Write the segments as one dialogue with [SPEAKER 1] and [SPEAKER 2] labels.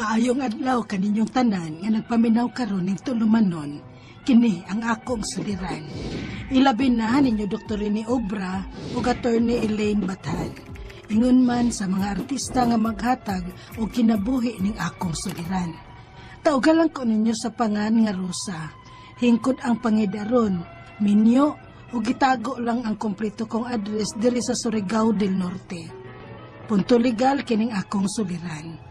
[SPEAKER 1] Maayong adlaw kaninyong tanan nga nagpaminaw karon ning tulumanon. Kini ang akong suliran. Ilabi na ninyo Dr. Rene Obra ug Attorney Elaine Batal. Ingon man sa mga artista nga maghatag o kinabuhi ning akong suliran. Taugalan ko ninyo sa pangan nga Rosa. Hingkod ang pangidaron, minyo, o gitago lang ang kompleto kong address diri sa Surigao del Norte. Punto legal kining akong suliran.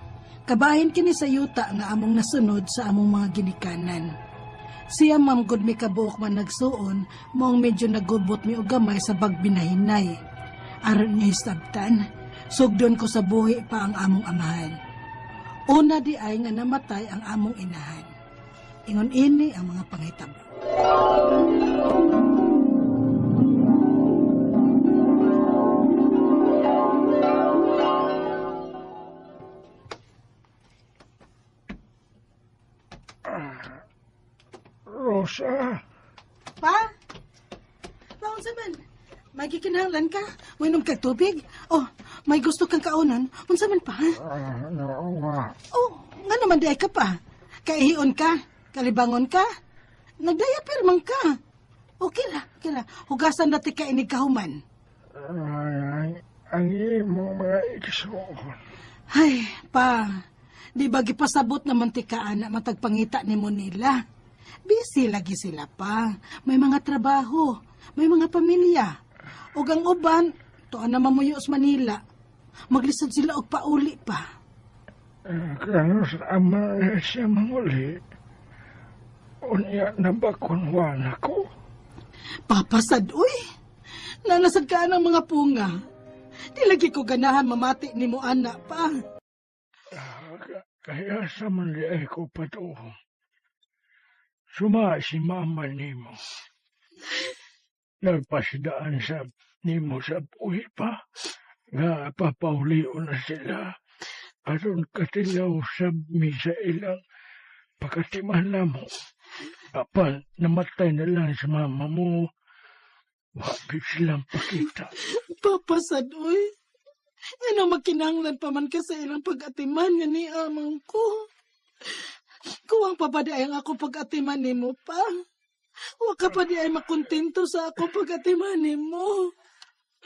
[SPEAKER 1] Kabahin kini sa yuta nga among nasunod sa among mga ginikanan. Siya Ma'am God mi kabuok man nagsuon, moong medyo nagubot mi og gamay sa bagbinahinay. Aron niya isabtan, sugdon ko sa buhi pa ang among amahan. Una di ay nga namatay ang among inahan. Ingon ini ang mga pangitabo.
[SPEAKER 2] Rosa?
[SPEAKER 1] Pa? Paon sa man? May kikinahanglan ka? May inom kag tubig? Oh, may gusto kang kaunan? Unsa man pa?
[SPEAKER 2] Oo nga.
[SPEAKER 1] Oh, nga naman di ay ka pa. Kaihion ka? Kalibangon ka? Nagdayapir man ka. Okay la. Hugasan dati ka inig kahuman.
[SPEAKER 2] Ang imo mga igsoon.
[SPEAKER 1] Ay, pa. Di ba gipasabot na mantikaan na matagpangita ni mo nila? Busy lagi sila pa. May mga trabaho. May mga pamilya. O ang uban, tuan na mamuyos Manila. Maglisod sila og pauli pa.
[SPEAKER 2] Kano sa ama siya manguli. Unya na ba kunwan ako?
[SPEAKER 1] Papasad, uy. Nanasad ka ng mga punga. Di lagi ko ganahan mamati ni mo anak pa.
[SPEAKER 2] Kaya sa manliay ko pa to. Suma si mama nimo. Nagpasidaan sa nimo sa buhi pa. Nga papauliw na sila. Aron katilaw sa misa ilang pagkatiman na mo. Apan, namatay na lang sa mama mo. Wagit silang pakita.
[SPEAKER 1] Papasad, uy. Ano makinanglan pa man ka sa ilang pag-atiman nga ni amang ko. Kuwang pa ba di ay ang ako pag-atiman ni mo pa? Waka pa di ay makontento sa ako pag-atiman ni mo.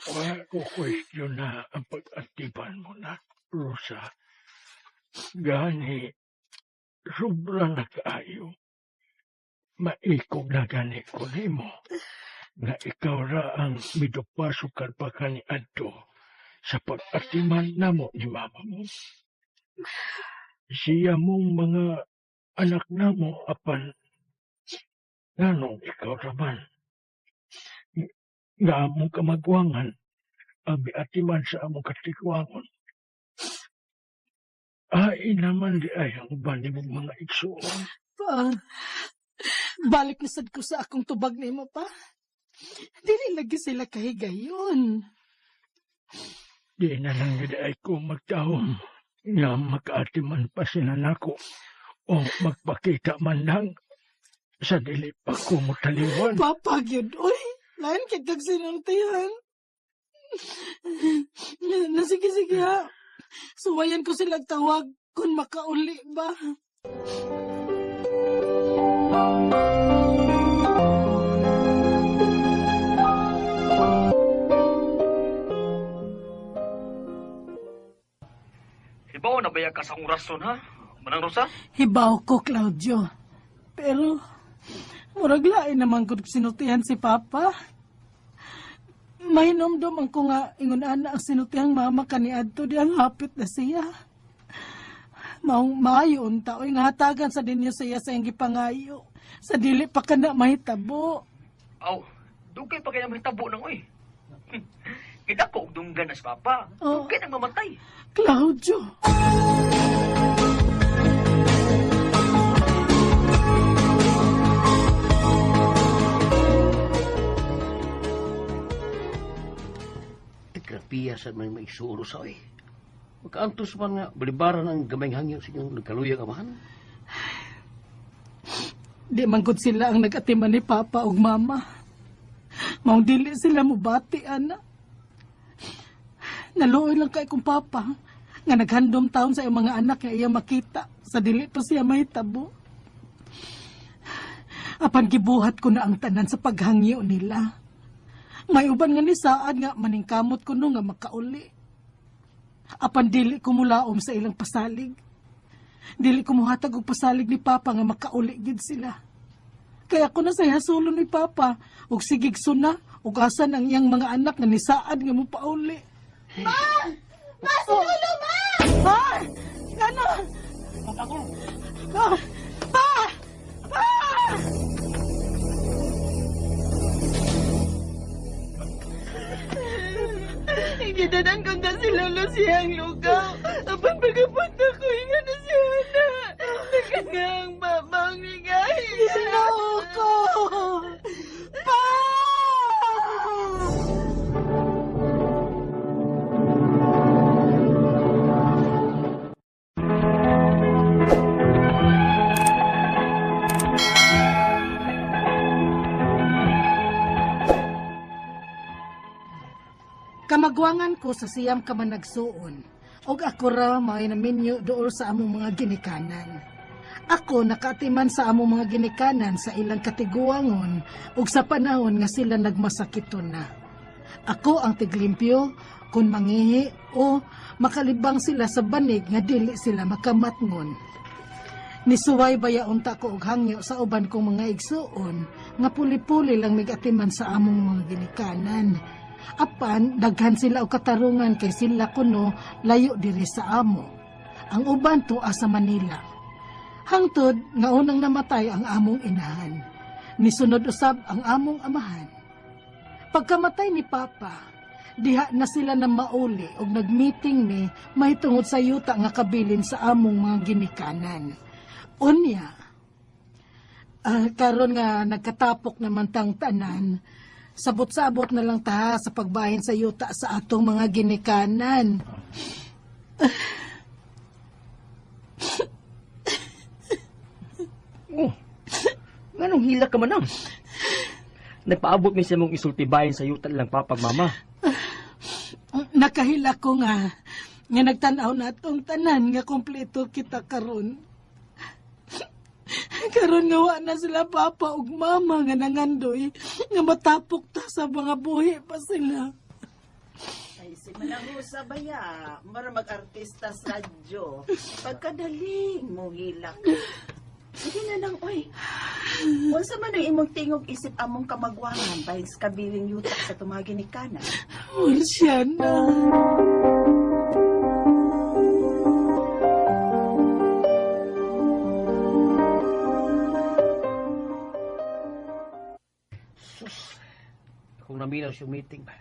[SPEAKER 2] Wala ko question na ang pag-atiban mo na, Rosa. Gani, sobrang nakaayo. Maikog na gani ko ni mo. Na ikaw ra ang midupasukan pa ka ni Adto sa pag-atiman na mo ni mama mo. Siya mong mga anak na mo apan nanong ikaw raman. Nga among kamagwangan ang miatiman sa among katigwangon. Ay naman di ay ang uban ni mong mga igsuon.
[SPEAKER 1] Pa, balik nasad ko sa akong tubag ni mo pa. Dili lagi sila kahigayon.
[SPEAKER 2] Di na lang di ay ko magtahom nga makaatiman pa sinanako o magpakita man lang sa dili pa ko mutaliwan.
[SPEAKER 1] Papa, yun, uy. Lain kitag sinuntihan. Sige ha. Suwayan ko silang tawag kung makauli ba.
[SPEAKER 3] Hibaw na baya ka sa akong rason, ha? Manang Rosa?
[SPEAKER 1] Hibaw ko, Claudio. Pero, murag lain naman kung sinutihan si Papa. Mahinomdom ang ko nga ingon-ana ang sinutihang mama kaniadto di ang hapit na siya. Maong maayo unta oy nga hatagan sa dinyo siya sa iyang gipangayo. Sa dili pa kana mahitabo.
[SPEAKER 3] Aw, dugay pa kaya mahitabo nang, oy. Kita ko og dunggan na si Papa.
[SPEAKER 1] Oh.
[SPEAKER 3] Dugay nang mamatay.
[SPEAKER 1] Claudio.
[SPEAKER 4] Grapiya sa may maisuro sa oy. Magkaantos man nga, balibaran ang gamayng hangyo sa inyong nagkaluyang amahan.
[SPEAKER 1] Di man gud sila ang nag-atiman ni Papa ug Mama. Maong dili sila mubati, ana. Naluoy lang kay kong Papa. nga naghandom taon sa iyang mga anak nga iya makita sa dili pa siya mahitabo. Apan gibuhat ko na ang tanan sa paghangyo nila. May uban nga ni saad nga maningkamot ko no nga makauli. Apan dili ko mulaom sa ilang pasalig. Dili ko muhatag og pasalig ni Papa nga makauli gid sila. Kaya ko na sa hasulon ni Papa ug sigig suna ug asan ang iyang mga anak nga ni saad nga mopauli. Ma! Ma! Siguro, ma! Ma! Ano?
[SPEAKER 3] Papagol!
[SPEAKER 1] Pa! Pa! Pa!
[SPEAKER 5] Ginanan ko nga si Lolo siyang lugaw. Apang pagkapunta ko, nga na siya na. Nagkangang mamang nigay.
[SPEAKER 1] Ginoo ko! Pa! Kamagwangan ko sa siyam ka man nagsuon, og ako ra may naminyo dool sa among mga ginikanan. Ako nakaatiman sa among mga ginikanan sa ilang katiguangon ug sa panahon nga sila nagmasakiton na. Ako ang tiglimpyo kung mangihi o makalibang sila sa banig nga dili sila makamatngon. Nisuway baya unta ko og hangyo sa uban kong mga igsuon nga puli-puli lang nagatiman sa among mga ginikanan. Apan, daghan sila o katarungan kay sila kuno layo diri sa amo. Ang uban tuwa sa Manila. Hangtod nga unang namatay ang among inahan. Nisunod usab ang among amahan. Pagkamatay ni Papa, diha na sila na mauli og nagmeeting ni may tungod sa yuta nga kabilin sa among mga ginikanan. Unya, karon nga nagkatapok naman tang tanan, sabot-sabot na lang ta sa pagbahin sa yuta sa atong mga ginikanan.
[SPEAKER 3] Oh, nganong hila ka man ang? Nagpaabot mi sa mong isulti bayan sa yuta lang papag mama.
[SPEAKER 1] Nakahila ko nga nagtanaw na atong tanan nga kompleto kita karon. Karon nga wa na sila Papa ug Mama nga nangandoy nga matapok ta sa mga buhi pa sila.
[SPEAKER 5] Ay, si Manangusa baya, mara mag-artista sa radyo. Pagkadaling mo hilak. Sige na lang, oy. Unsa man ang imong tingog isip among kamagwangan bahin sa kabiling yutak sa tumagi ni Kana.
[SPEAKER 1] Siya na.
[SPEAKER 4] Kung naminaw siya meeting ba?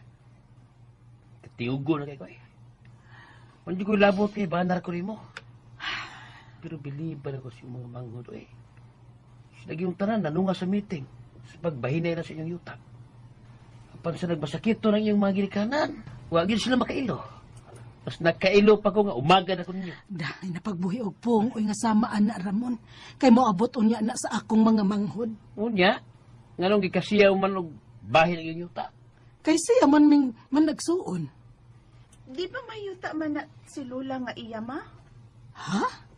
[SPEAKER 4] Katiugo na kayo eh. Hindi ko labot kay banar ko rin mo. Pero biliban ako sa mga manghod eh. Lagi yung tanan, nanunga sa meeting. Sa pagbahinay na sa inyong yutak. Kapag sa nagbasakito ng iyong mga ginikanan, huwag sila makailo. Mas nagkailo pa ko nga, umaga na ko ninyo.
[SPEAKER 1] Dahil napagbuhi og pong oy nga samaan na Ramon. Kay moabot unya na sa akong mga manghod.
[SPEAKER 4] Unya, nga nung gikasiyaw man og bahin ng iyong yutak.
[SPEAKER 1] Kay siya man nagsuon.
[SPEAKER 5] Di ba may yuta man na si Lula nga iya ma?
[SPEAKER 1] Ha?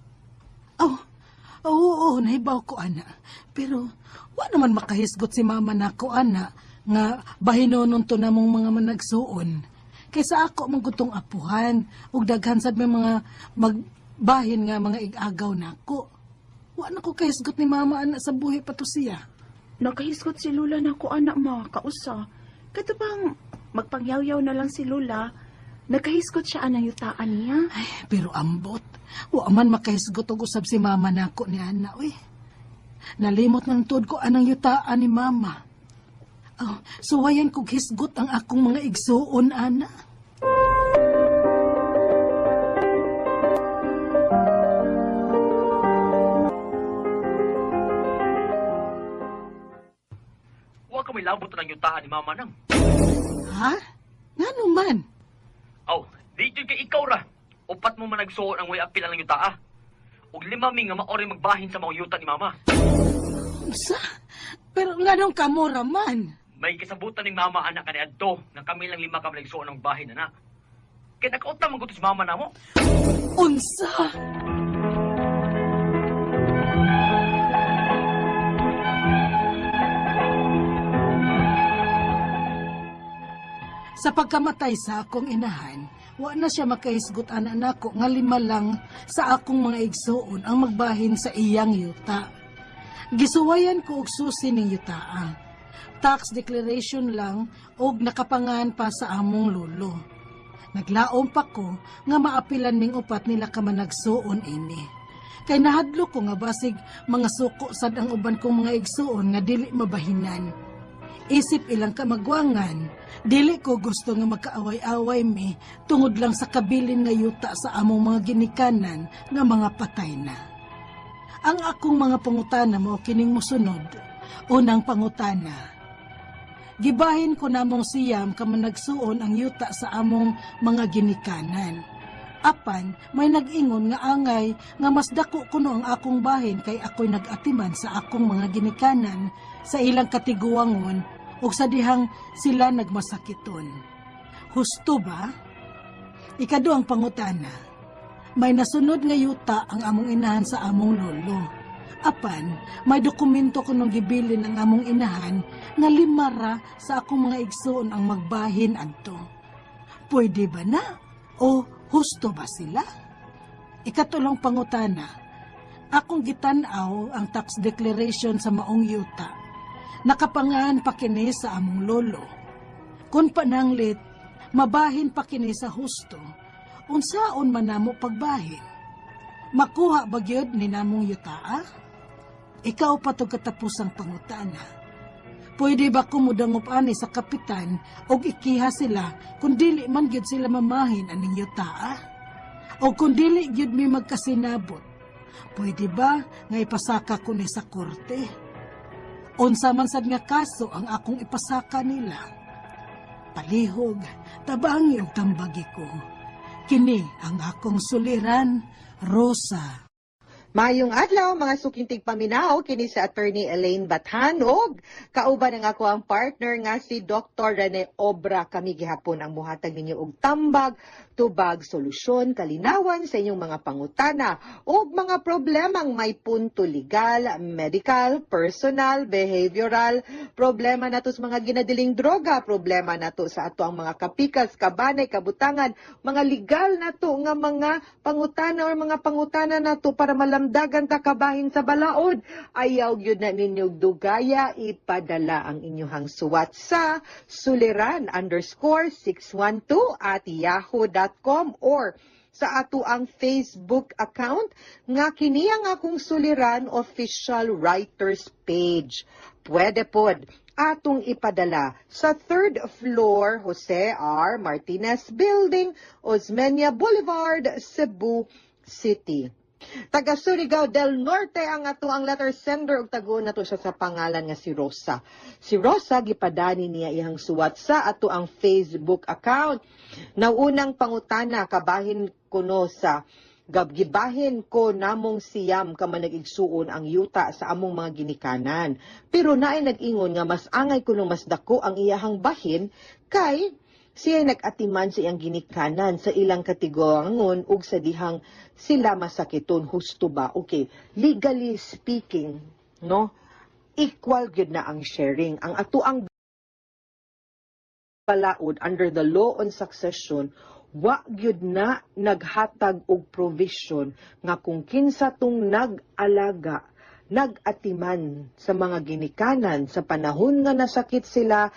[SPEAKER 1] Oo, nahibaw ko, ana. Pero, wa naman makahisgot si mama na ko, ana, nga bahinonon to namong mga managsuon. Kaysa ako magutong apuhan, ug daghan sad may mga magbahin nga mga igagaw nako. Wa na ko kahisgot ni mama, ana, sa buhi pa to siya.
[SPEAKER 5] Nakahisgot si Lula na ko anak ma, kausa. Kato bang magpangyaw-yaw na lang si Lula, nakahisgot siya anang yutaan niya.
[SPEAKER 1] Ay, pero ambot. Wa man makahisgot og usab si mama nako ni ana, uy. Nalimot ng tuod ko anang yutaan ni mama. Oh, suwayan kog hisgot ang akong mga igsuon, ana.
[SPEAKER 3] Huwag ka may labot ng yutaan ni mama nang.
[SPEAKER 1] Ha? Nga naman.
[SPEAKER 3] Aw, di dyan kay ikaw ra. Upat mo man nagsuon ang way apil ang yutaa. Ug 5 nga maori magbahin sa mga yuta ni mama.
[SPEAKER 1] Sa? Pero nga nung kamo raman.
[SPEAKER 3] May kasabutan ng mama anak ka ni Adto nga kami lang 5 ka nagsuon ng bahin anak. Kaya nakautang man ko to sa mama na mo.
[SPEAKER 1] Unsa? Sa pagkamatay sa akong inahan, wa na siya makahisgutan nako nga 5 lang sa akong mga igsuon ang magbahin sa iyang yuta. Gisuwayan ko og susi ning yutaa. Tax declaration lang og nakapangan pa sa among lolo. Naglaom pa ko nga maapilan ning upat nila ka managsuon ini. Kay nahadlo ko nga basig mga suko sad ang uban kong mga igsuon nga dili mabahinan. Isip ilang kamagwangan, dili ko gusto nga magkaaway-away mi tungod lang sa kabilin nga yuta sa among mga ginikanan nga mga patay na. Ang akong mga pangutana mo kining mosunod. Unang pangutana. Gibahin ko namong siyam ka managsuon ang yuta sa among mga ginikanan. Apan, may nag-ingon nga angay nga mas dako kuno ang akong bahin kay ako'y nag-atiman sa akong mga ginikanan sa ilang katiguangon o sa dihang sila nagmasakiton. Husto ba? Ikaduhang pangutana. May nasunod nga yuta ang among inahan sa among lolo. Apan, may dokumento kunong gibilin ang among inahan nga 5 ra sa akong mga igsoon ang magbahin adto. Pwede ba na? O husto ba sila? Ikatulong pangutana. Akong gitan-aw ang tax declaration sa maong yuta. Nakapangahan pa kini sa among lolo. Kung pananglit, mabahin pa kini sa husto, unsaon man namo pagbahin? Makuha ba gyud ni namong yutaa? Ikaw pa to katapusang pangutana. Pwede ba kumudangop ani sa kapitan o ikiha sila kung dili man gyud sila mamahin aning yutaa? O kung dili gyud mi magkasinabot, pwede ba nga ipasaka ko ni sa korte? Unsa man sad nga kaso ang akong ipasaka nila? Palihog, tabangi og tambagi ko. Kini ang akong suliran, Rosa.
[SPEAKER 6] Mayong adlaw mga sukintig paminaw kini si Attorney Elaine Bathanog. Kauban ang ako ang partner nga si Dr. Rene Obra. Kami gihapon ang muhatag ninyo og tambag, tubag, solusyon, kalinawan sa inyong mga pangutana o mga problemang may punto legal, medical, personal, behavioral, problema nato sa mga ginadiling droga, problema nato sa ato ang mga kapikas, kabanay, kabutangan, mga legal nato nga mga pangutana o mga pangutana nato para malamdagan ta kabahin sa balaod. Ayaw gyud na ninyong dugaya, ipadala ang inyong suwat sa suliran_612@yahoo.com or sa ato ang Facebook account nga kini ang akong suliran official writers page. Pwede pod atong ipadala sa 3rd floor Jose R. Martinez Building, Osmeña Boulevard, Cebu City. Taga Surigao del Norte ang ato ang letter sender ug taguon nato siya sa pangalan nga si Rosa. Si Rosa gipadani niya iyang suwat sa ato ang Facebook account. Naunang pangutana kabahin kuno sa gibahin ko namong siyam ka manag-igsuon ang yuta sa among mga ginikanan. Pero naay nag-ingon nga mas angay kuno mas dako ang iyahang bahin kay siya nag-atiman sa iyang ginikanan sa ilang katigongon ug sa dihang sila masakiton. Husto ba? Okay, legally speaking, no? Equal gyud na ang sharing. Ang ato ang balaod under the law on succession, wa gyud na naghatag og provision nga kung kinsa tong nag-alaga, nag-atiman sa mga ginikanan sa panahon nga nasakit sila,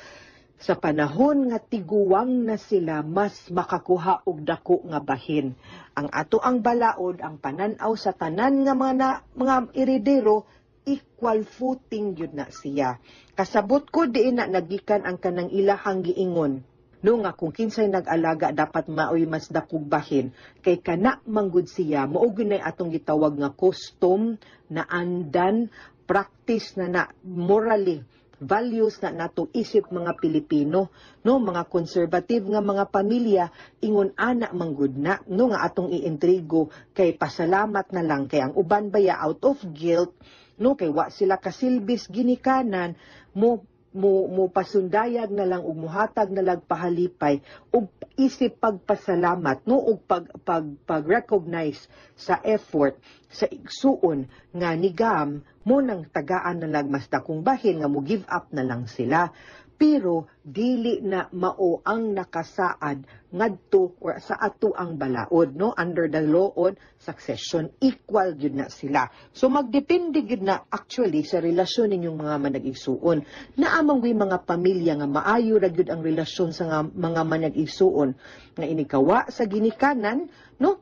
[SPEAKER 6] sa panahon nga tiguwang na sila, mas makakuha og dako nga bahin. Ang ato ang balaod, ang pananaw sa tanan nga mga iridero, equal footing yun na siya. Kasabot ko diin na nagikan ang kanang ilahang giingon. No nga kung kinsay nag-alaga dapat maoy mas dakog bahin kay kana manggud siya mao gyud atong gitawag nga custom na andan practice na morally values na nato isip mga Pilipino, no, mga conservative nga mga pamilya, ingon ana manggud na, no, nga atong iintrigo kay pasalamat na lang kay ang uban baya out of guilt, no, kay wa sila kasilbis ginikanan mo mo pasundayag na lang ug muhatag na lang pahalipay ug isip pagpasalamat no ug pag-recognize sa effort sa igsuon nga ni Gam mo nang tagaan na lang mas dakong bahin nga mo give up na lang sila. Pero dili na mao ang nakasaad ngadto or sa ato ang balaod no under the law on succession, equal gyud na sila. So magdepende gyud na actually sa relasyon ninyong mga manag-igsuon. Naamang wi mga pamilya nga maayo ra gyud ang relasyon sa mga manag-igsuon nga inikawa sa ginikanan no.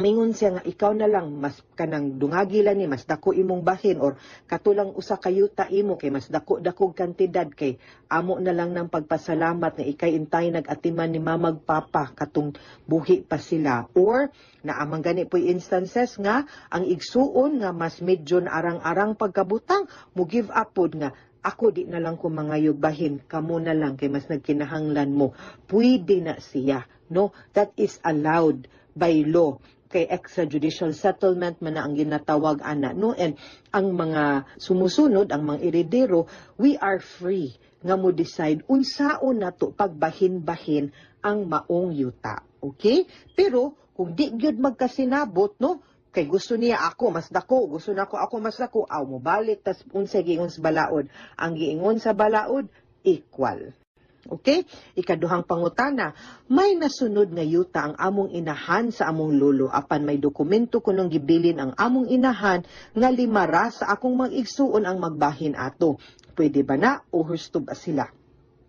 [SPEAKER 6] Mingon siya nga ikaw na lang mas kanang dungagi lang ni mas dako imong bahin or katulang usa ka yuta imo kay mas dako kantidad kay amo na lang ng pagpasalamat na ikay intay nagatiman ni mamag papa katong buhi pa sila or naamang gani po'y instances nga ang igsuon nga mas medyo arang-arang pagkabutang mo give up pod nga ako di na lang ko mangayog bahin kamo na lang kay mas nagkinahanglan mo pwede na siya no that is allowed by law kay extrajudicial settlement man na ang ginatawag ana no and ang mga sumusunod ang mga heredero we are free nga mo decide unsaon nato pagbahin-bahin ang maong yuta okay pero kung di gyud magkasinabot no kay gusto niya ako mas dako gusto nako ako mas dako aw mo balik tas unsay giingon sa balaod ang giingon sa balaod equal. Okay? Ikaduhang pangutana, may nasunod nga yuta ang among inahan sa among lolo apan may dokumento kunong gibilin ang among inahan nga limara sa akong mag-igsuon ang magbahin ato. Pwede ba na o husto ba sila?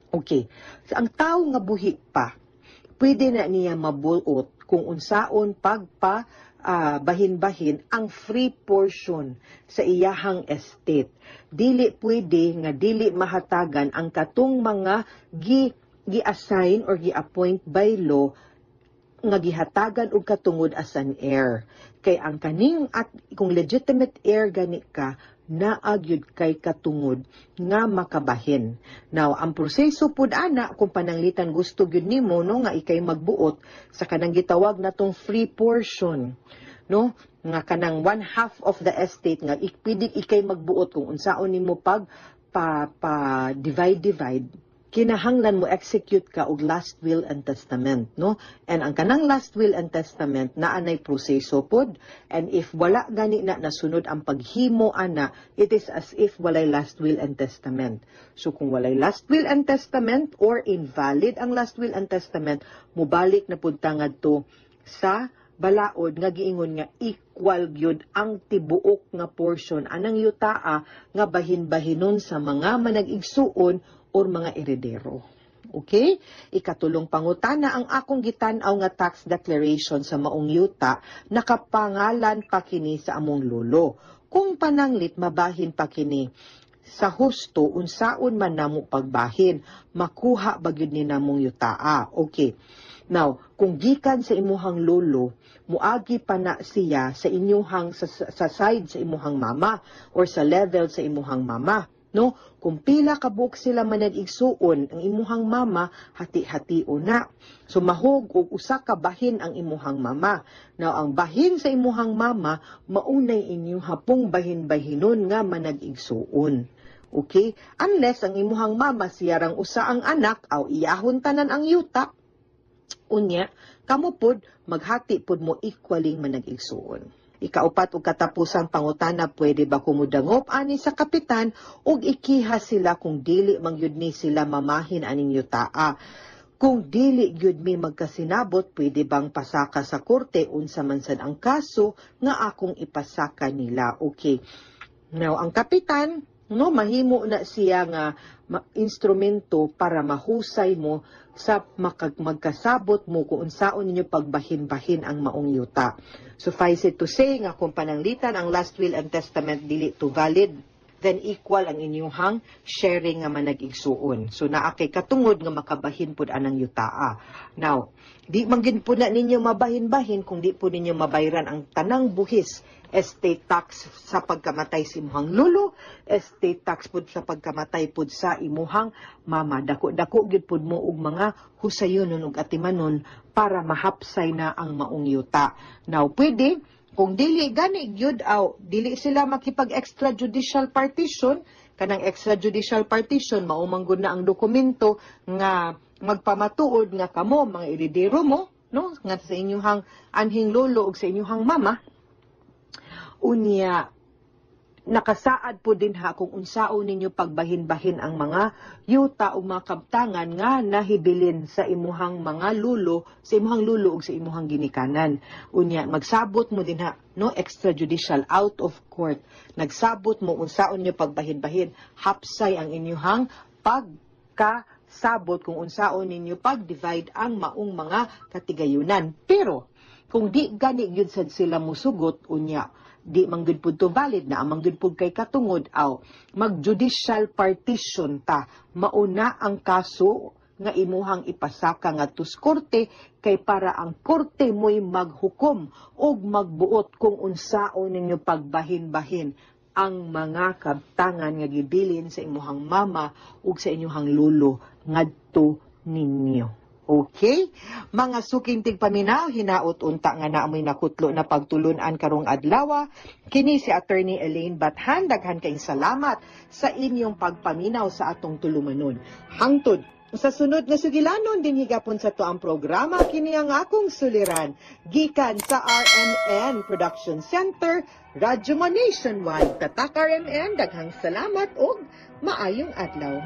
[SPEAKER 6] Okay. So, ang tao nga buhi pa, pwede na niya mabulot kung unsaon bahin-bahin ang free portion sa iyahang estate. Dili pwede nga dili mahatagan ang katong mga gi-assign or gi-appoint by law nga gihatagan og katungod as an heir. Kay ang kaning at kung legitimate heir gani ka naagyud kay katungod nga makabahin. Now, ang proseso pud ana kung pananglitan gusto gyud nimo no nga ikay magbuot sa kanang gitawag natong free portion, no? Nga kanang 1/2 of the estate nga pwede ikay magbuot kung unsaon nimo pag divide kinahanglan mo execute ka og last will and testament no and ang kanang last will and testament naa nay proseso pod and if wala gani na nasunod ang paghimo ana it is as if walay last will and testament. So kung walay last will and testament or invalid ang last will and testament mubalik na pud ta ngadto sa balaod nga giingon nga equal gyud ang tibuok nga portion anang yutaa nga bahin-bahinon sa mga manag-igsuon or mga heredero. Okay? Ikatulong pangutana ang akong gitan-aw nga tax declaration sa maong yuta nakapangalan pa kini sa among lolo. Kung pananglit mabahin pa kini sa husto unsaon man namo pagbahin makuha ba gyud ni namong yutaa. Okay. Now, kung gikan sa imuhang lolo, muagi pa na siya sa inyuhang sa side sa imuhang mama or sa level sa imuhang mama. No, kung pila ka buok sila manag-igsuon ang imuhang mama, hati-hatio na. So mahog og usa ka bahin ang imuhang mama. Now ang bahin sa imuhang mama maunay inyong hapong bahin-bahinon nga manag-igsuon. Okay? Unless ang imuhang mama siyarang usa ang anak aw iyahon tanan ang yuta. Unya, kamo pod maghati pod mo equaling manag-igsuon. Ikaupat ug katapusang pangutana, pwede ba kumudangop ani sa kapitan ug ikiha sila kung dili mangyud ni sila mamahin aning yutaa. Kung dili gyud mi magkasinabot, pwede bang pasaka sa korte unsa man sad ang kaso nga akong ipasaka nila. Okay. Now, ang kapitan, no, mahimo na siya nga instrumento para mahusay mo sa magkasabot mo kung unsaon ninyo pagbahin-bahin ang maong yuta. Suffice it to say nga kung pananglitan ang last will and testament dili to valid, then equal ang inyuhang sharing nga manag-igsuon. So naakay katungod nga makabahin pud anang yutaa. Now, di manggid po na ninyo mabahin-bahin kung di po ninyo mabayran ang tanang buhis estate tax sa pagkamatay sa imuhang lolo, estate tax pud sa pagkamatay pud sa imuhang mama. Dako-dako gyud pud mo og mga husayonon ug atimanon para mahapsay na ang maong yuta. Now, pwede kung dili gani gyud aw dili sila makipag extrajudicial partition kanang extrajudicial partition, maumanggod na ang dokumento nga magpamatuod nga kamo, mga iridero mo, no? Nga sa inyuhang anhing lolo o sa inyuhang mama. Unya, nakasaad po din ha kung unsaon ninyo pagbahin-bahin ang mga yuta o mga kabtangan nga nahibilin sa imuhang mga lulo, sa imuhang lulo o sa imuhang ginikanan. Unya, magsabot mo din ha, no, extrajudicial, out of court. Nagsabot mo unsaon nyo pagbahin-bahin. Hapsay ang inyuhang pagkasabot kung unsaon ninyo pag-divide ang maong mga katigayunan. Pero, kung di gani yun sad sila musugot, unya, di manggid pud to valid na manggid pud kay katungod aw mag-judicial partition ta mauna ang kaso nga imuhang ipasaka ngadto sa korte kay para ang korte mo'y maghukom og magbuot kung unsaon ninyo pagbahin-bahin ang mga kabtangan nga gibilin sa imuhang mama ug sa inyuhang lolo ngadto ninyo. Okay? Mga suking tigpaminaw, hinaot unta nga naamoy nakutlo na pagtulunan karong adlaw. Kini si Attorney Elaine Bathan, daghan kayong salamat sa inyong pagpaminaw sa atong tulumanon. Hangtod sa sunod nga sugilanon din higapon sa to ang programa, kini ang akong suliran gikan sa RMN Production Center, Radyo Mo Nationwide. Tatak RMN, daghang salamat ug maayong adlaw.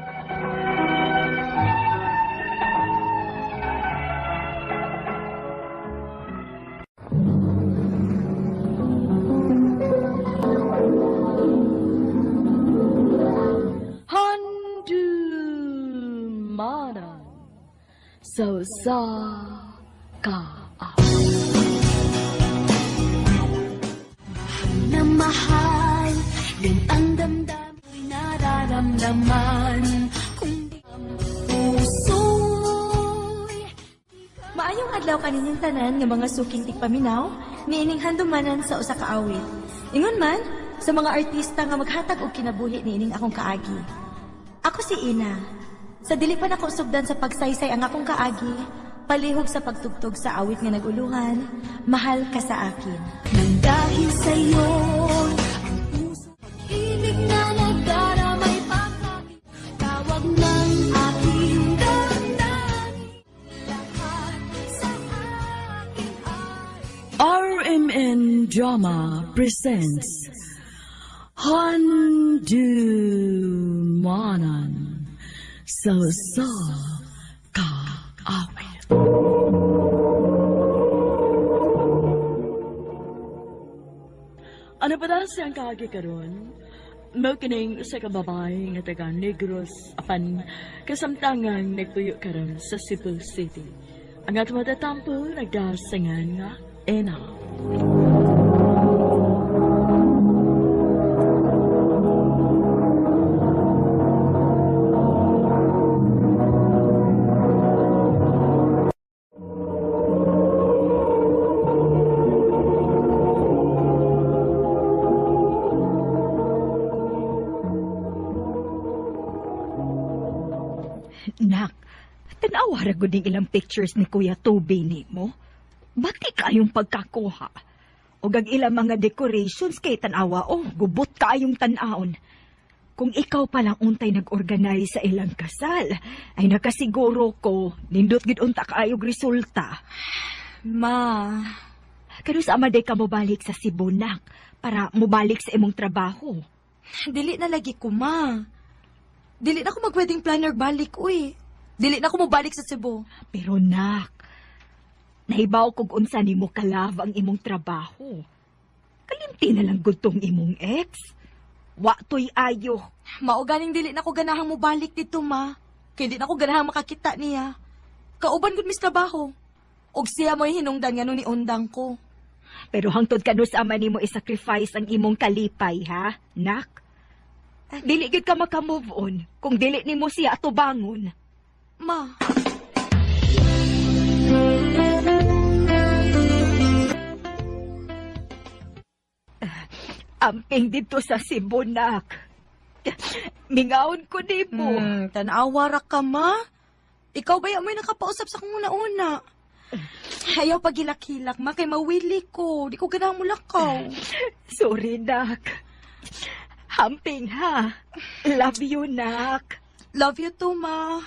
[SPEAKER 7] Mana so sa ka na mahal din ang damdamoy nararamdaman kung di ang puso'y maayong adlaw kaninyong tanan nga mga suking tigpaminaw niining handumanan sa usa ka awit. Ingon man sa mga artista nga maghatag og kinabuhi niining akong kaagi. Ako si Ina. Sa dili pa nako sugdan sa pagsaysay ang akong kaagi, palihog sa pagtugtog sa awit nga naguluhan, mahal ka sa akin. Nang dahil sa'yo, ang puso pag-ibig na nagdaramay pagkakit, tawag ng aking damdamin, lahat sa akin ay...
[SPEAKER 8] RMN Drama presents Handumanan so sa ka awit. Ano ba na siyang kaagi karon? Mao kining sa kababay nga taga Negros apan kasamtangan nagtuyo karon sa Cebu City. Ang atong matatampo nagdasangan nga Ena.
[SPEAKER 9] Nak, tanawa ra gud ilang pictures ni Kuya Toby nimo. Bati kayong pagkakuha. O gag ilang mga decorations kay tanawa gubot kayong tan-aon. Kung ikaw palang untay nag-organize sa ilang kasal, ay nakasiguro ko nindot gid unta kaayog resulta.
[SPEAKER 7] Ma,
[SPEAKER 9] Kano sa amaday ka mobalik sa Cebu, nak, para mobalik sa imong trabaho?
[SPEAKER 7] dili na lagi ko, ma. Dili na ako mag-wedding planner balik, uy. Dili na ako mabalik sa Cebu.
[SPEAKER 9] Pero nak, nahibaw kog unsa nimo kalab ang imong trabaho. Kalimti na lang gud tong imong ex. Wa toy ayo.
[SPEAKER 7] Mao ganing dili na ko ganahang mobalik dito, ma. Kay di na ko ganahang makakita niya. Kauban gud mis trabaho. Og siya mo'y hinungdan nga nun ni undang ko.
[SPEAKER 9] Pero hangtod kanus ama nimo i-sacrifice ang imong kalipay, ha, nak? Dili gid ka maka-move on kung dili nimo siya atubangon.
[SPEAKER 7] Ma.
[SPEAKER 9] Amping dito sa Cebu, nak. Mingaon ko nimo.
[SPEAKER 7] Tanawa ra ka, ma. Ikaw ba may nakapausap sa kong una-una? Ayaw pagilak-hilak, ma, kay mawili ko. Di ko ganang mulakaw.
[SPEAKER 9] Sorry, nak. Hamping ha. Love you, nak.
[SPEAKER 7] Love you too, ma.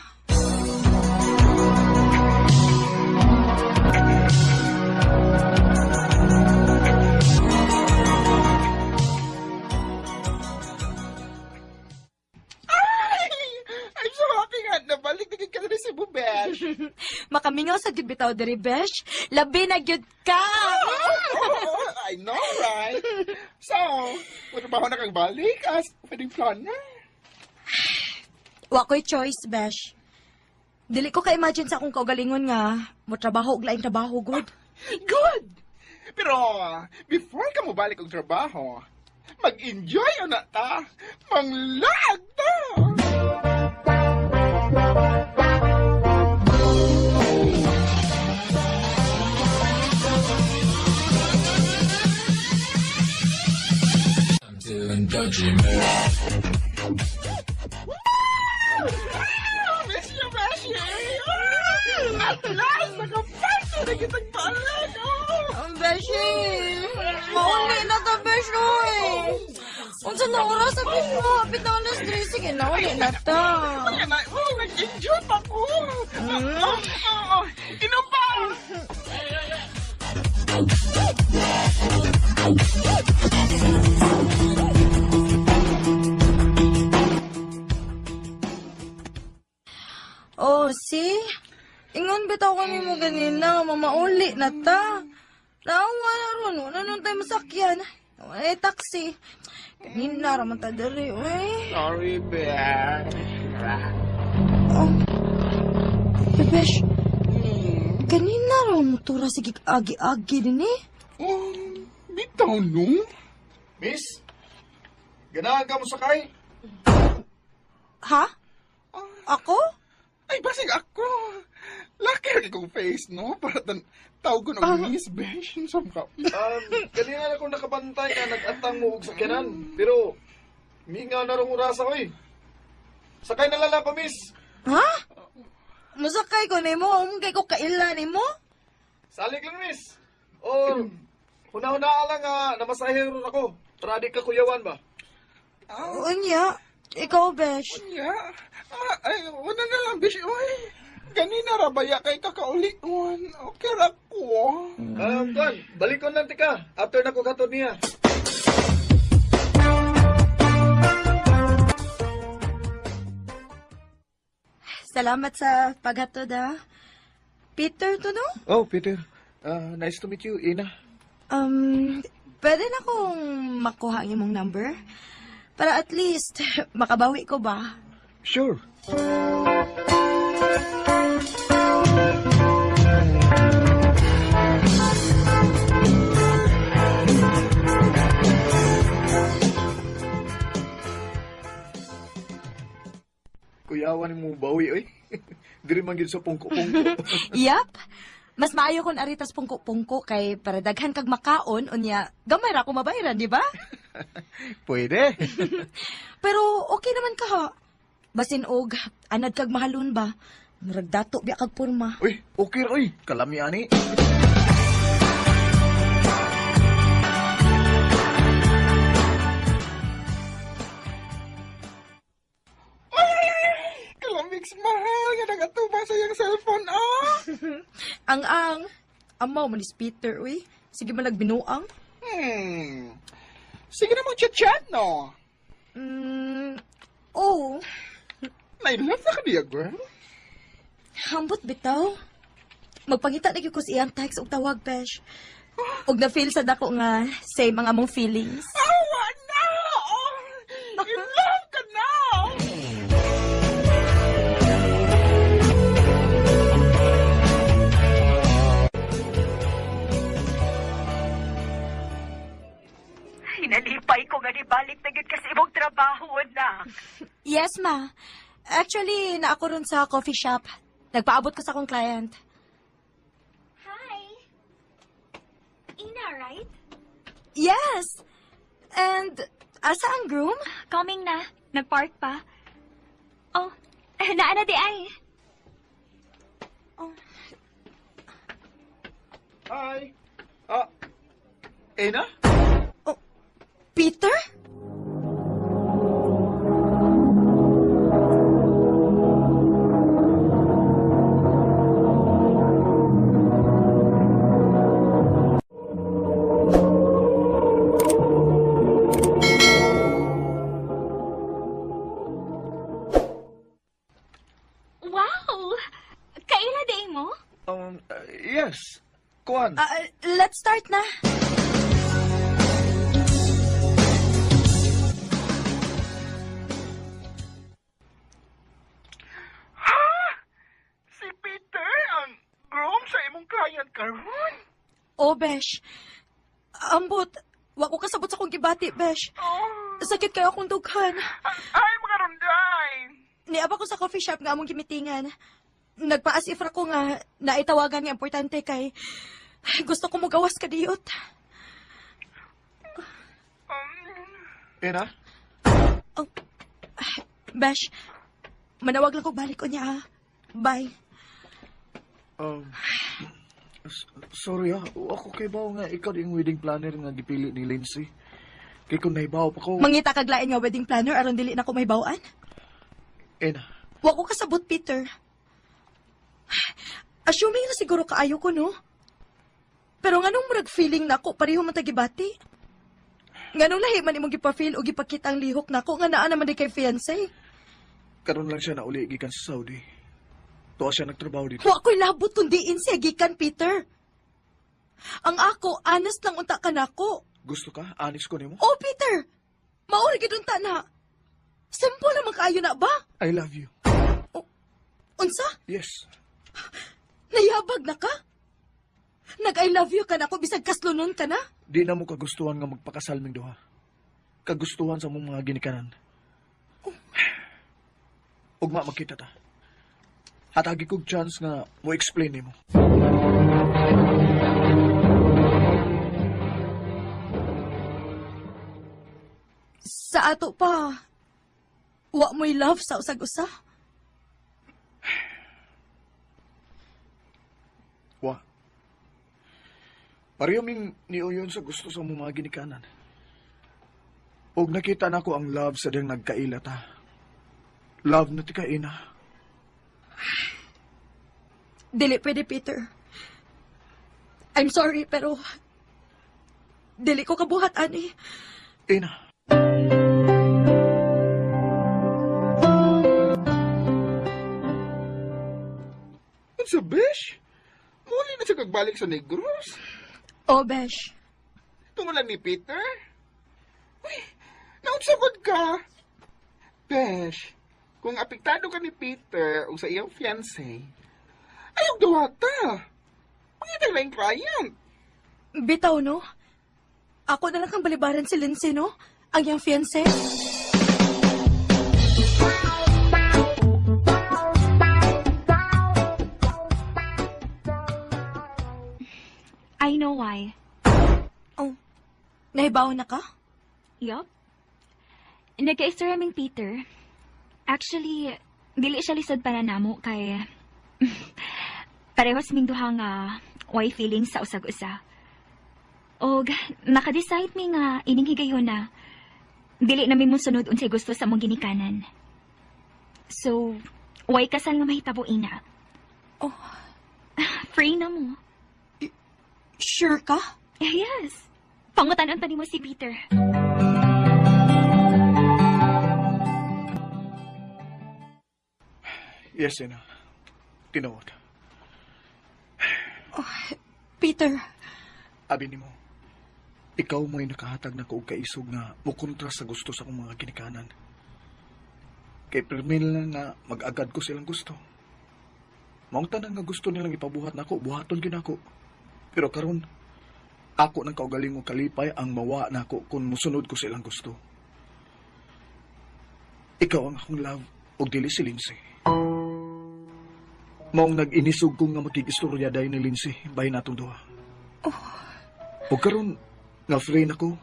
[SPEAKER 10] I'm so happy nga. Nabalik na ka na si Bubesh.
[SPEAKER 7] Makamingaw sa dibitaw diri, besh. Labi na gyud ka.
[SPEAKER 10] I know, right? So, wala ba ako na kang balik as pwedeng planner?
[SPEAKER 7] Wa ko'y choice, besh. Dili ko ka-imagine sa akong kaugalingon nga mo trabaho og laing trabaho, good.
[SPEAKER 10] Good! Pero, before ka mo balik og trabaho, mag-enjoy na ta. Manglag ta! Messi! At last, nakapaso na kitang balik!
[SPEAKER 7] Ang beshi. Mauli na ta, besh, oy. Unsa na oras sa besh mo? Hapit na alas 3. Sige na, uli na ta.
[SPEAKER 10] Kaya na, nag-enjoy pa ko! Inom pa!
[SPEAKER 7] Oh, see? Ingon bitaw kami mo ganina, mamauli na ta. Nawa na ron, wala nung tayo masakyan. Wala ay taxi. Kanina raman ta dali, uy.
[SPEAKER 10] Sorry, Bear.
[SPEAKER 7] Oh. Bebesh, kanina raman motora sige agi-agi din eh.
[SPEAKER 10] Oh, bitaw no?
[SPEAKER 11] Miss, ganahan ka mo sakay?
[SPEAKER 7] Ha? Ako?
[SPEAKER 10] Ay, basig ako. Laki rin kong face, no? Para tawag ko ng Miss Besh. Saan ka?
[SPEAKER 11] Kanina na kung nakabantay ka, nag-antang mo og sakyanan. Pero, mingaw na rong urasa ko eh. Sakay na lala pa, miss.
[SPEAKER 7] Ha? Masakay ko ni mo, kay ko kaila ni mo?
[SPEAKER 11] Salig lang, miss. O, huna-huna lang namasahero ako. Para di ka kuyawan ba?
[SPEAKER 7] Unya, ikaw, Besh.
[SPEAKER 10] Unya? Ay, wala na lang, Besh. Uy, ganina rabaya kay kakauliwan. Okay ra ko.
[SPEAKER 11] Kan, balik ko lang tika. After na ko katod niya.
[SPEAKER 7] Salamat sa paghatod, ha? Peter to, no?
[SPEAKER 11] Oh, Peter. Nice to meet you, Ina.
[SPEAKER 7] Pwede na kong makuha ang imong number? Para at least, makabawi ko ba?
[SPEAKER 11] Sure. Kuyawan mo bawi, oy. Diri man gid sa pungko-pungko.
[SPEAKER 7] Yap. Mas maayo kon aritas pungko-pungko kay para daghan kag makaon unya gamay ra ko mabayaran, di ba?
[SPEAKER 11] Pwede.
[SPEAKER 7] Pero okay naman ka ha. Basin og anad kag mahalon ba? Murag dato biya kag porma.
[SPEAKER 11] Uy, okay ra, oy. Kalami ani.
[SPEAKER 10] Kalamig mahal nga nagatubang sa iyang cellphone,
[SPEAKER 7] Ang amaw man is Peter, uy. Sige man nagbinuang.
[SPEAKER 10] Sige na mong chat-chat, no?
[SPEAKER 7] Oh.
[SPEAKER 10] Nailove na ka niya, girl?
[SPEAKER 7] Hambot bitaw. Magpangita na ko sa iyang text og tawag, Besh. Og na-feel sa dako nga same ang among feelings.
[SPEAKER 10] Awa na! In love ka na!
[SPEAKER 12] Hinalipay ko nga nibalik na gid kasi imong trabaho na.
[SPEAKER 7] Yes, ma. Actually, na ako ron sa coffee shop. Nagpaabot ko sa akong client.
[SPEAKER 12] Hi. Ina, right?
[SPEAKER 7] Yes! And, asa ang groom?
[SPEAKER 12] Coming na. Nag-park pa. Oh, naana di ay.
[SPEAKER 7] Oh.
[SPEAKER 11] Hi. Ina?
[SPEAKER 7] Oh, Peter?
[SPEAKER 11] Yes. Kuan.
[SPEAKER 7] Let's start na.
[SPEAKER 10] Si Peter ang groom sa imong client karon.
[SPEAKER 7] Oh, Besh. Ambot. Wa ko kasabot sa kong gibati, Besh. Sakit kayo akong dughan.
[SPEAKER 10] Ay, mga ronday.
[SPEAKER 7] Niaba ko sa coffee shop nga among gimitingan. Nagpa-asifra ko nga naitawagan nga importante kay gusto ko mo gawas ka diyot.
[SPEAKER 11] Ina?
[SPEAKER 7] Besh, manawag lang ko balik ko niya. Bye.
[SPEAKER 11] Sorry ako kay bawo nga ikaw yung wedding planner nga gipili ni Lindsay. Kay kung naibaw pa ko.
[SPEAKER 7] Mangita kaglain nga wedding planner aron dili na ko may bawaan.
[SPEAKER 11] Ina.
[SPEAKER 7] Wa ko kasabot, Peter. Assuming na siguro kaayo ko, no? Pero nganong murag feeling na ako pareho man tagibati? Nganong lahi man imong gipa-feel o gipakita ang lihok na ako nga naa naman di kay fiancé?
[SPEAKER 11] Karon lang siya nauli gikan sa Saudi. Tuwa siya nagtrabaho dito.
[SPEAKER 7] Wa ko'y labot kundi siya gikan, Peter. Ang ako, honest lang unta ka nako.
[SPEAKER 11] Gusto ka? Honest ko nimo?
[SPEAKER 7] Oh, Peter! Mauri gidunta na. Simple naman kaayo na ba?
[SPEAKER 11] I love you.
[SPEAKER 7] Unsa?
[SPEAKER 11] Yes.
[SPEAKER 7] Nayabag na ka? Nag-I love you ka na ako bisag kaslunon ka na?
[SPEAKER 11] Di na mo kagustuhan nga magpakasal ming duha. Kagustuhan sa mong mga ginikanan. Ugma magkita ta. Hatagi kog chance nga mo explain nimo.
[SPEAKER 7] Sa ato pa, wa mo'y love sa usag-usa?
[SPEAKER 11] Wa. Pareho ming niuyon sa gusto sa mong mga ginikanan. Og nakita na ko ang love sa diyang nagkaila ta. Love na ti kaina.
[SPEAKER 7] Dili pwede, Peter. I'm sorry, pero dili ko kabuhat, ani.
[SPEAKER 11] Ina.
[SPEAKER 10] Ano sa Besh? Muli na siya kagbalik sa Negros.
[SPEAKER 7] Oh, Besh.
[SPEAKER 10] Tungulan ni Peter? Uy, nautsagod ka. Besh, kung apektado ka ni Peter o sa iyong fiancé, ayaw dawata. Pangitang na yung client.
[SPEAKER 7] Bitaw, no? Ako na lang kang balibaran si Lindsay, no? Ang iyang fiancé.
[SPEAKER 12] I know why.
[SPEAKER 7] Oh, nahibaw na ka?
[SPEAKER 12] Yup. Nagka-extra raming Peter. Actually, dili siya lisod para namo kay parehos ming duha nga why feelings sa usag-usa. Og naka-decide mi nga ining higayon na dili na mi mo sunod unsay gusto sa mong ginikanan. So, why kasal nga mahitabo ina?
[SPEAKER 7] Oh,
[SPEAKER 12] free na mo.
[SPEAKER 7] Sure ka?
[SPEAKER 12] Yes. Pangutanon pa nimo si Peter.
[SPEAKER 11] Yes, Ina. Tinuod.
[SPEAKER 7] Oh, Peter.
[SPEAKER 11] Abi nimo. Ikaw mo'y nakahatag na ko og kaisog nga mukontra sa gusto sa akong mga ginikanan. Kay permil na nga mag-agad ko silang gusto. Maong tanang nga gusto nilang ipabuhat nako, buhaton gyud ako. Pero karon, ako nang kaugaling mo kalipay ang mawa nako kung musunod ko silang gusto. Ikaw ang akong love og dili si Lindsay. Maong nag-inisog ko nga makigistorya dahil ni Lindsay bahin natong duha. O karon, nga free na ko,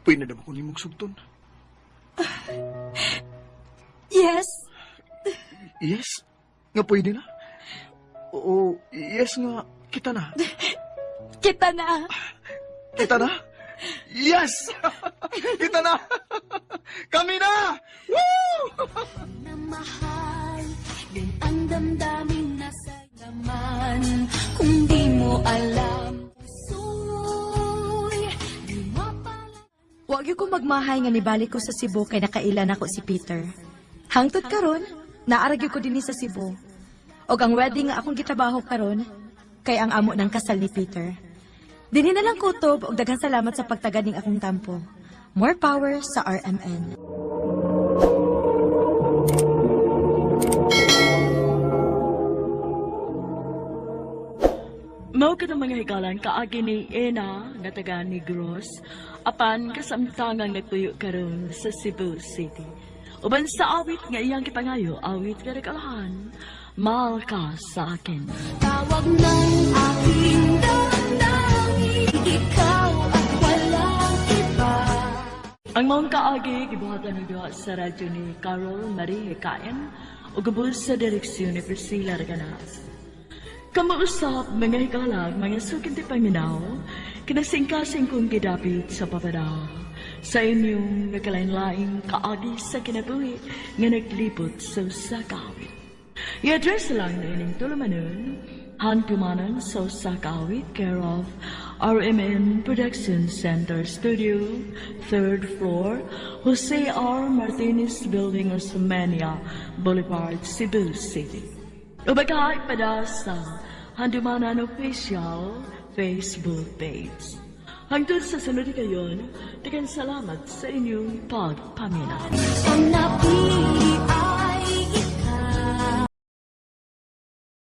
[SPEAKER 11] pwede na ba ko nimong sugton?
[SPEAKER 7] Yes.
[SPEAKER 11] Yes? Nga pwede na? Oo, yes nga, kita na.
[SPEAKER 7] Kita na.
[SPEAKER 11] Kita na? Yes! Kita na! Kami na! Woo!
[SPEAKER 13] Mahal din ang damdamin nasa laman. Kung di mo alam, puso'y di mapala.
[SPEAKER 7] Wag yung ko magmahay nga nibalik ko sa Cebu kay nakailan ako si Peter. Hangtod karon, naaragyo ko din sa Cebu. Og ang wedding nga akong gitrabaho karon, kay ang amo ng kasal ni Peter. Dini na lang kutob og daghang salamat sa pagtagad ning akong tampo. More power sa RMN.
[SPEAKER 8] Mao ka mga hikalan kaagi ni Ena nga taga Negros apan kasamtangang nagtuyo karon sa Cebu City. Uban sa awit nga iyang kipangayo, awit nga regalahan, mahal ka sa akin.
[SPEAKER 13] Tawag ng aking damdamin, ikaw at walang iba.
[SPEAKER 8] Ang maong kaagi, gibuhatan ng duha sa radyo ni Carol Marie Hikain o gabos sa direksyon ni Priscilla Reganas. Kamausap, mga hikalag, mga sukinti paminaw, kinasingkasing kong gidapit sa papada sa inyong nagkalain-laing kaagi sa kinabuhi nga naglipot sa usakawit. I-address lang na ining tulumanon, hantumanan sa usakawit, care of RMN Production Center Studio, 3rd floor, Jose R. Martinez Building, Osmania Boulevard, Cebu City. Ubagay pada sa Handumanan Official Facebook page. Hangtod sa sunod kayon, daghang salamat sa inyong pagpaminaw.
[SPEAKER 13] Ang napili